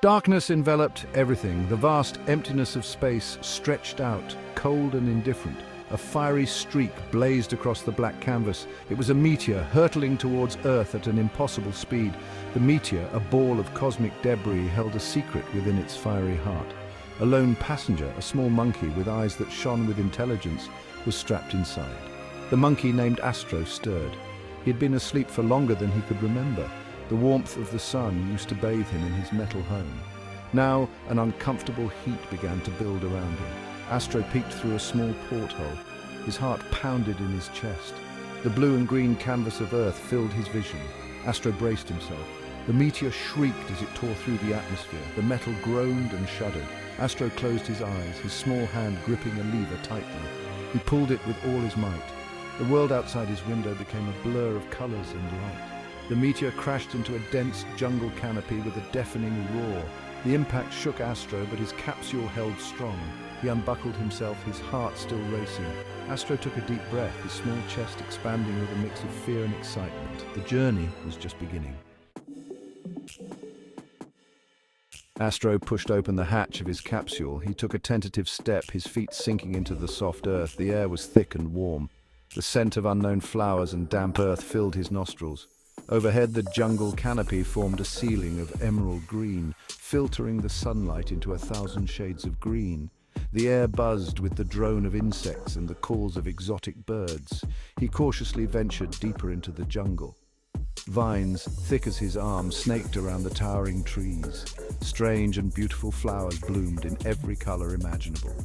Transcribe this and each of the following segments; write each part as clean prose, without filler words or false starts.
Darkness enveloped everything. The vast emptiness of space stretched out, cold and indifferent. A fiery streak blazed across the black canvas. It was a meteor hurtling towards Earth at an impossible speed. The meteor, a ball of cosmic debris, held a secret within its fiery heart. A lone passenger, a small monkey with eyes that shone with intelligence, was strapped inside. The monkey named Astro stirred. He had been asleep for longer than he could remember. The warmth of the sun used to bathe him in his metal home. Now an uncomfortable heat began to build around him. Astro peeked through a small porthole. His heart pounded in his chest. The blue and green canvas of Earth filled his vision. Astro braced himself. The meteor shrieked as it tore through the atmosphere. The metal groaned and shuddered. Astro closed his eyes, his small hand gripping a lever tightly. He pulled it with all his might. The world outside his window became a blur of colors and light. The meteor crashed into a dense jungle canopy with a deafening roar. The impact shook Astro, but his capsule held strong. He unbuckled himself, his heart still racing. Astro took a deep breath, his small chest expanding with a mix of fear and excitement. The journey was just beginning. Astro pushed open the hatch of his capsule. He took a tentative step, his feet sinking into the soft earth. The air was thick and warm. The scent of unknown flowers and damp earth filled his nostrils. Overhead, the jungle canopy formed a ceiling of emerald green, filtering the sunlight into 1,000 shades of green. The air buzzed with the drone of insects and the calls of exotic birds. He cautiously ventured deeper into the jungle. Vines, thick as his arm, snaked around the towering trees. Strange and beautiful flowers bloomed in every color imaginable.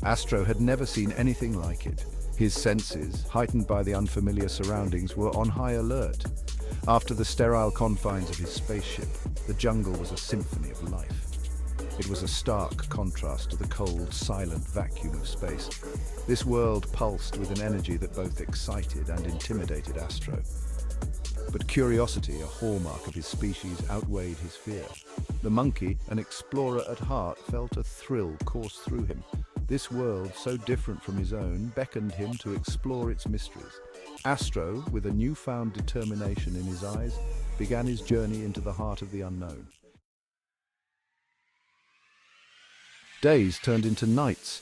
Astro had never seen anything like it. His senses, heightened by the unfamiliar surroundings, were on high alert. After the sterile confines of his spaceship, the jungle was a symphony of life. It was a stark contrast to the cold, silent vacuum of space. This world pulsed with an energy that both excited and intimidated Astro. But curiosity, a hallmark of his species, outweighed his fear. The monkey, an explorer at heart, felt a thrill course through him. This world, so different from his own, beckoned him to explore its mysteries. Astro, with a newfound determination in his eyes, began his journey into the heart of the unknown. Days turned into nights.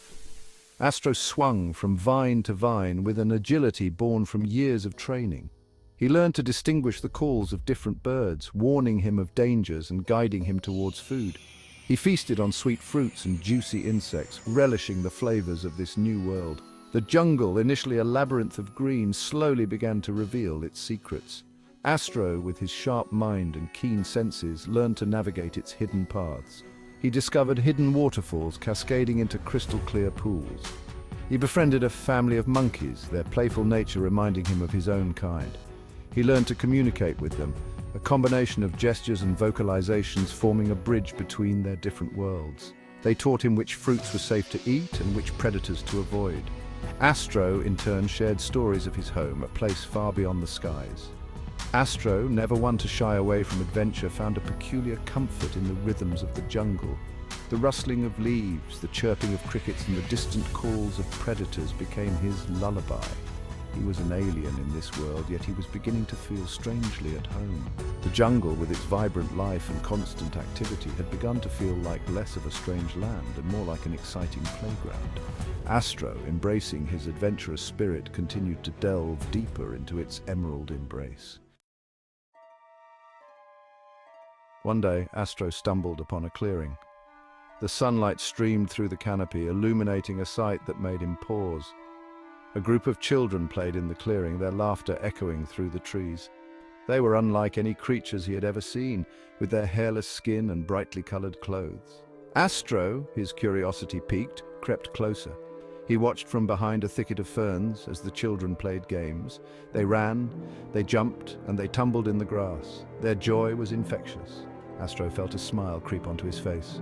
Astro swung from vine to vine with an agility born from years of training. He learned to distinguish the calls of different birds, warning him of dangers and guiding him towards food. He feasted on sweet fruits and juicy insects, relishing the flavors of this new world. The jungle, initially a labyrinth of green, slowly began to reveal its secrets. Astro, with his sharp mind and keen senses, learned to navigate its hidden paths. He discovered hidden waterfalls cascading into crystal-clear pools. He befriended a family of monkeys, their playful nature reminding him of his own kind. He learned to communicate with them, a combination of gestures and vocalizations forming a bridge between their different worlds. They taught him which fruits were safe to eat and which predators to avoid. Astro, in turn, shared stories of his home, a place far beyond the skies. Astro, never one to shy away from adventure, found a peculiar comfort in the rhythms of the jungle. The rustling of leaves, the chirping of crickets, and the distant calls of predators became his lullaby. He was an alien in this world, yet he was beginning to feel strangely at home. The jungle, with its vibrant life and constant activity, had begun to feel like less of a strange land and more like an exciting playground. Astro, embracing his adventurous spirit, continued to delve deeper into its emerald embrace. One day, Astro stumbled upon a clearing. The sunlight streamed through the canopy, illuminating a sight that made him pause. A group of children played in the clearing, their laughter echoing through the trees. They were unlike any creatures he had ever seen, with their hairless skin and brightly colored clothes. Astro, his curiosity piqued, crept closer. He watched from behind a thicket of ferns as the children played games. They ran, they jumped, and they tumbled in the grass. Their joy was infectious. Astro felt a smile creep onto his face.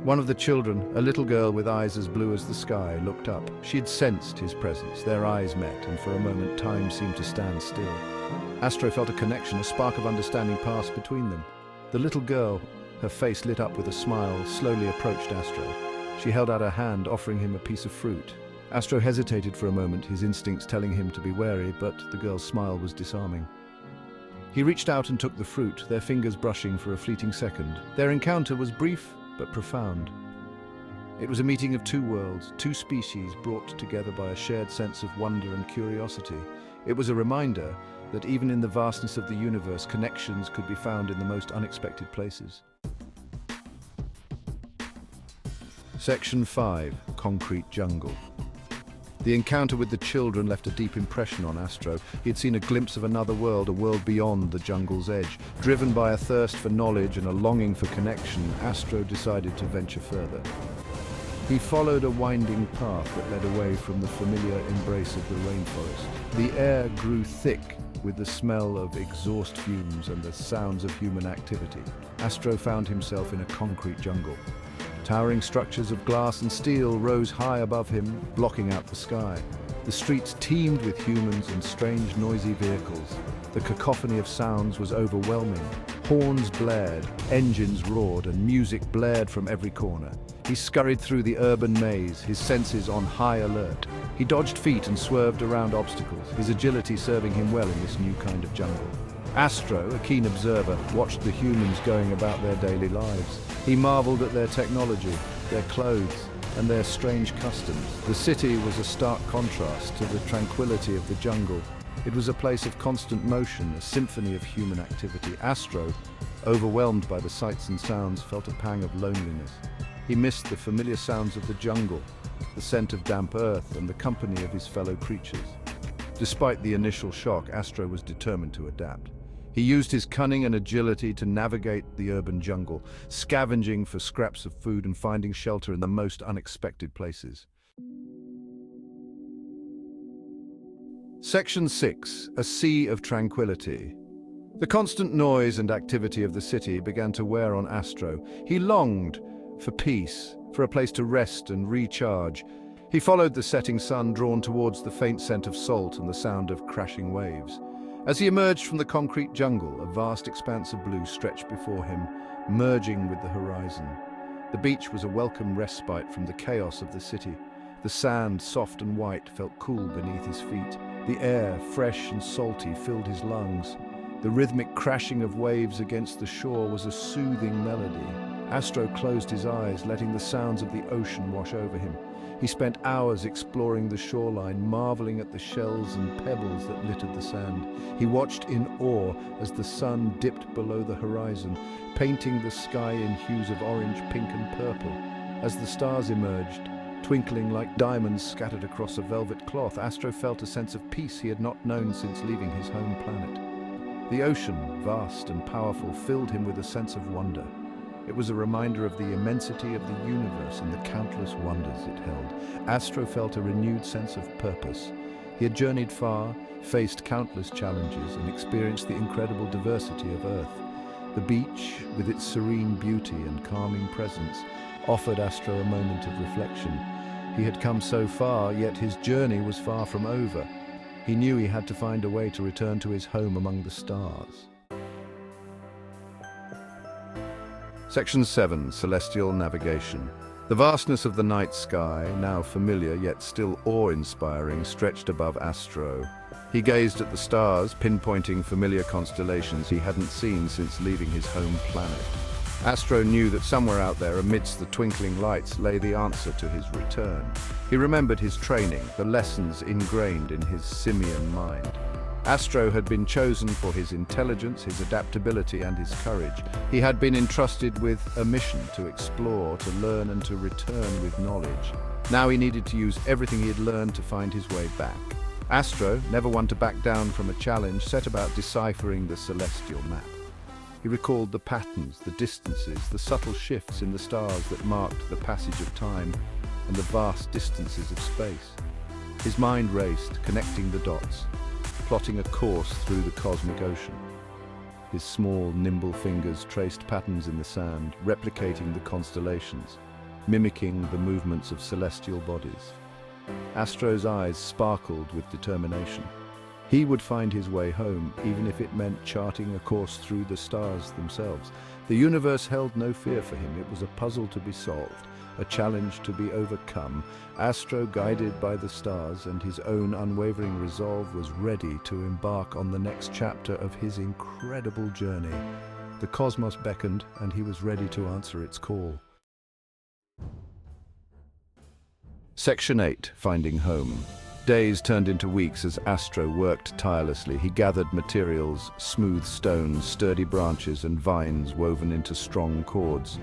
One of the children, a little girl with eyes as blue as the sky, looked up. She had sensed his presence. Their eyes met, and for a moment time seemed to stand still. Astro felt a connection, a spark of understanding passed between them. The little girl, her face lit up with a smile, slowly approached Astro. She held out her hand, offering him a piece of fruit. Astro hesitated for a moment, his instincts telling him to be wary, but the girl's smile was disarming. He reached out and took the fruit, their fingers brushing for a fleeting second. Their encounter was brief but profound. It was a meeting of two worlds, two species brought together by a shared sense of wonder and curiosity. It was a reminder that even in the vastness of the universe, connections could be found in the most unexpected places. Section 5. Concrete Jungle. The encounter with the children left a deep impression on Astro. He had seen a glimpse of another world, a world beyond the jungle's edge. Driven by a thirst for knowledge and a longing for connection, Astro decided to venture further. He followed a winding path that led away from the familiar embrace of the rainforest. The air grew thick with the smell of exhaust fumes and the sounds of human activity. Astro found himself in a concrete jungle. Towering structures of glass and steel rose high above him, blocking out the sky. The streets teemed with humans and strange, noisy vehicles. The cacophony of sounds was overwhelming. Horns blared, engines roared, and music blared from every corner. He scurried through the urban maze, his senses on high alert. He dodged feet and swerved around obstacles, his agility serving him well in this new kind of jungle. Astro, a keen observer, watched the humans going about their daily lives. He marveled at their technology, their clothes, and their strange customs. The city was a stark contrast to the tranquility of the jungle. It was a place of constant motion, a symphony of human activity. Astro, overwhelmed by the sights and sounds, felt a pang of loneliness. He missed the familiar sounds of the jungle, the scent of damp earth, and the company of his fellow creatures. Despite the initial shock, Astro was determined to adapt. He used his cunning and agility to navigate the urban jungle, scavenging for scraps of food and finding shelter in the most unexpected places. Section 6. A Sea of Tranquility. The constant noise and activity of the city began to wear on Astro. He longed for peace, for a place to rest and recharge. He followed the setting sun, drawn towards the faint scent of salt and the sound of crashing waves. As he emerged from the concrete jungle, a vast expanse of blue stretched before him, merging with the horizon. The beach was a welcome respite from the chaos of the city. The sand, soft and white, felt cool beneath his feet. The air, fresh and salty, filled his lungs. The rhythmic crashing of waves against the shore was a soothing melody. Astro closed his eyes, letting the sounds of the ocean wash over him. He spent hours exploring the shoreline, marveling at the shells and pebbles that littered the sand. He watched in awe as the sun dipped below the horizon, painting the sky in hues of orange, pink and purple. As the stars emerged, twinkling like diamonds scattered across a velvet cloth, Astro felt a sense of peace he had not known since leaving his home planet. The ocean, vast and powerful, filled him with a sense of wonder. It was a reminder of the immensity of the universe and the countless wonders it held. Astro felt a renewed sense of purpose. He had journeyed far, faced countless challenges, and experienced the incredible diversity of Earth. The beach, with its serene beauty and calming presence, offered Astro a moment of reflection. He had come so far, yet his journey was far from over. He knew he had to find a way to return to his home among the stars. Section 7. Celestial Navigation. The vastness of the night sky, now familiar yet still awe-inspiring, stretched above Astro. He gazed at the stars, pinpointing familiar constellations he hadn't seen since leaving his home planet. Astro knew that somewhere out there, amidst the twinkling lights, lay the answer to his return. He remembered his training, the lessons ingrained in his simian mind. Astro had been chosen for his intelligence, his adaptability, and his courage. He had been entrusted with a mission to explore, to learn, and to return with knowledge. Now he needed to use everything he had learned to find his way back. Astro, never one to back down from a challenge, set about deciphering the celestial map. He recalled the patterns, the distances, the subtle shifts in the stars that marked the passage of time and the vast distances of space. His mind raced, connecting the dots, plotting a course through the cosmic ocean. His small, nimble fingers traced patterns in the sand, replicating the constellations, mimicking the movements of celestial bodies. Astro's eyes sparkled with determination. He would find his way home, even if it meant charting a course through the stars themselves. The universe held no fear for him. It was a puzzle to be solved, a challenge to be overcome. Astro, guided by the stars and his own unwavering resolve, was ready to embark on the next chapter of his incredible journey. The cosmos beckoned, and he was ready to answer its call. Section 8. Finding Home. Days turned into weeks as Astro worked tirelessly. He gathered materials, smooth stones, sturdy branches, and vines woven into strong cords.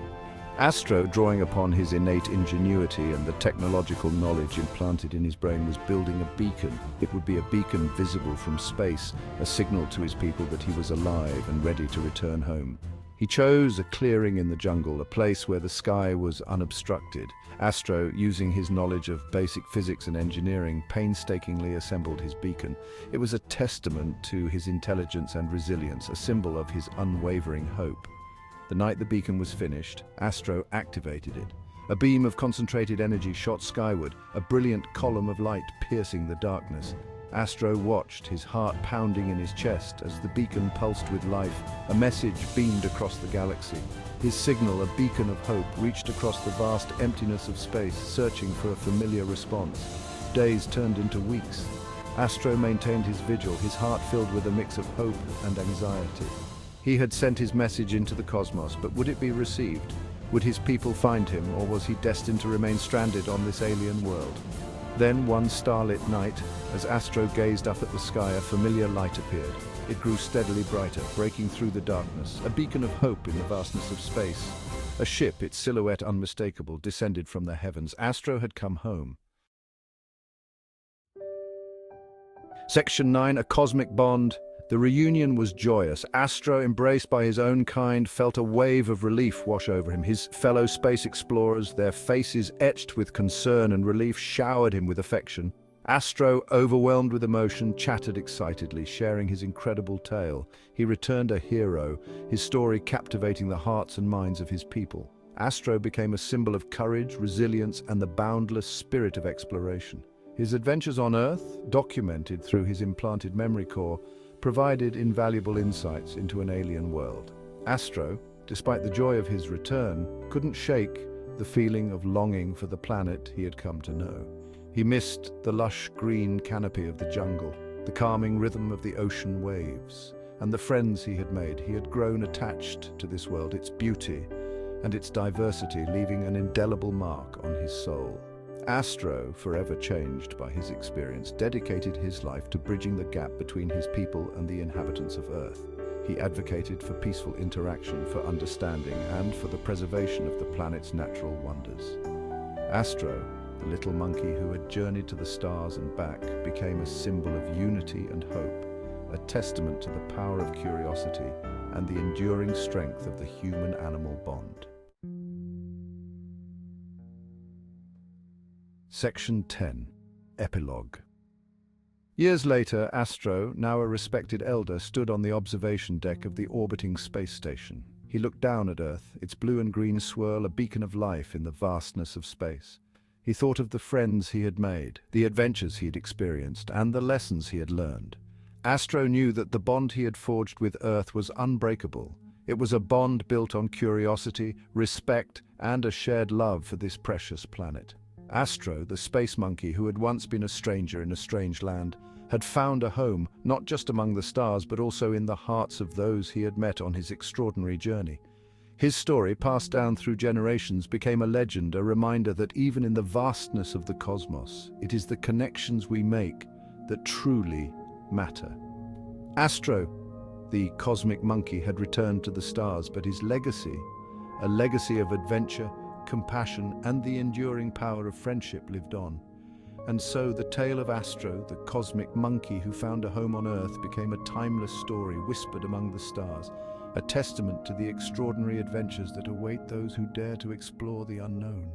Astro, drawing upon his innate ingenuity and the technological knowledge implanted in his brain, was building a beacon. It would be a beacon visible from space, a signal to his people that he was alive and ready to return home. He chose a clearing in the jungle, a place where the sky was unobstructed. Astro, using his knowledge of basic physics and engineering, painstakingly assembled his beacon. It was a testament to his intelligence and resilience, a symbol of his unwavering hope. The night the beacon was finished, Astro activated it. A beam of concentrated energy shot skyward, a brilliant column of light piercing the darkness. Astro watched, his heart pounding in his chest as the beacon pulsed with life. A message beamed across the galaxy. His signal, a beacon of hope, reached across the vast emptiness of space, searching for a familiar response. Days turned into weeks. Astro maintained his vigil, his heart filled with a mix of hope and anxiety. He had sent his message into the cosmos, but would it be received? Would his people find him, or was he destined to remain stranded on this alien world? Then, one starlit night, as Astro gazed up at the sky, a familiar light appeared. It grew steadily brighter, breaking through the darkness, a beacon of hope in the vastness of space. A ship, its silhouette unmistakable, descended from the heavens. Astro had come home. Section 9. A Cosmic Bond. The reunion was joyous. Astro, embraced by his own kind, felt a wave of relief wash over him. His fellow space explorers, their faces etched with concern and relief, showered him with affection. Astro, overwhelmed with emotion, chattered excitedly, sharing his incredible tale. He returned a hero, his story captivating the hearts and minds of his people. Astro became a symbol of courage, resilience, and the boundless spirit of exploration. His adventures on Earth, documented through his implanted memory core, provided invaluable insights into an alien world. Astro, despite the joy of his return, couldn't shake the feeling of longing for the planet he had come to know. He missed the lush green canopy of the jungle, the calming rhythm of the ocean waves, and the friends he had made. He had grown attached to this world, its beauty and its diversity, leaving an indelible mark on his soul. Astro, forever changed by his experience, dedicated his life to bridging the gap between his people and the inhabitants of Earth. He advocated for peaceful interaction, for understanding, and for the preservation of the planet's natural wonders. Astro, the little monkey who had journeyed to the stars and back, became a symbol of unity and hope, a testament to the power of curiosity and the enduring strength of the human-animal bond. Section 10. Epilogue. Years later, Astro, now a respected elder, stood on the observation deck of the orbiting space station. He looked down at Earth, its blue and green swirl a beacon of life in the vastness of space. He thought of the friends he had made, the adventures he had experienced, and the lessons he had learned. Astro knew that the bond he had forged with Earth was unbreakable. It was a bond built on curiosity, respect, and a shared love for this precious planet. Astro, the space monkey who had once been a stranger in a strange land, had found a home not just among the stars but also in the hearts of those he had met on his extraordinary journey. His story, passed down through generations, became a legend, a reminder that even in the vastness of the cosmos, it is the connections we make that truly matter. Astro, the cosmic monkey, had returned to the stars, but his legacy, a legacy of adventure, compassion, and the enduring power of friendship, lived on. And so the tale of Astro, the cosmic monkey who found a home on Earth, became a timeless story whispered among the stars, a testament to the extraordinary adventures that await those who dare to explore the unknown.